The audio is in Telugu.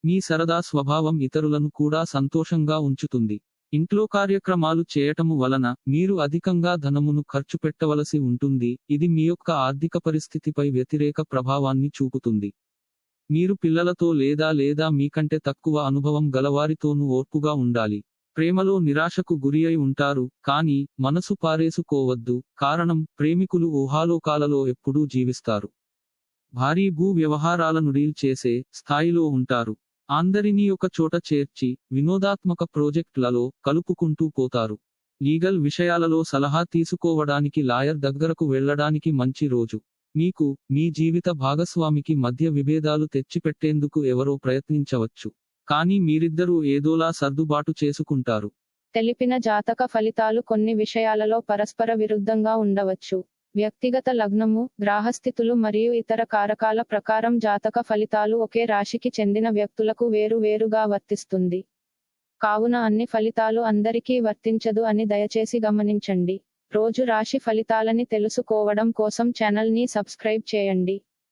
మీ సరదా స్వభావం ఇతరులను కూడా సంతోషంగా ఉంచుతుంది. ఇంట్లో కార్యక్రమాలు చేయటము వలన మీరు అధికంగా ధనమును ఖర్చు పెట్టవలసి ఉంటుంది, ఇది మీ యొక్క ఆర్థిక పరిస్థితిపై వ్యతిరేక ప్రభావాన్ని చూపుతుంది. మీరు పిల్లలతో లేదా మీకంటే తక్కువ అనుభవం గలవారితోనూ ఓర్పుగా ఉండాలి. ప్రేమలో నిరాశకు గురియై ఉంటారు, కానీ మనసు పారేసుకోవద్దు, కారణం ప్రేమికులు ఊహాలోకాలలో ఎప్పుడూ జీవిస్తారు. భారీ భూ వ్యవహారాలను డీల్ చేసే స్థాయిలో ఉంటారు. అందరినీ ఒక చోట చేర్చి వినోదాత్మక ప్రాజెక్టులలో కలుపుకుంటూ పోతారు. లీగల్ విషయాలలో సలహా తీసుకోవడానికి లాయర్ దగ్గరకు వెళ్ళడానికి మంచి రోజు. మీకు మీ జీవిత భాగస్వామికి మధ్య విభేదాలు తెచ్చిపెట్టేందుకు ఎవరో ప్రయత్నించవచ్చు, కానీ మీరిద్దరూ ఏదోలా సర్దుబాటు చేసుకుంటారు. తెలిపిన జాతక ఫలితాలు కొన్ని విషయాలలో పరస్పర విరుద్ధంగా ఉండవచ్చు. వ్యక్తిగత లగ్నము, గ్రహస్థితులు మరియు ఇతర కారకాల ప్రకారం జాతక ఫలితాలు ఒకే రాశికి చెందిన వ్యక్తులకు వేరుగా వర్తిస్తుంది. కావున అన్ని ఫలితాలు అందరికీ వర్తించదు అని దయచేసి గమనించండి. రోజు రాశి ఫలితాలని తెలుసుకోవడం కోసం ఛానల్ ని సబ్స్క్రైబ్ చేయండి.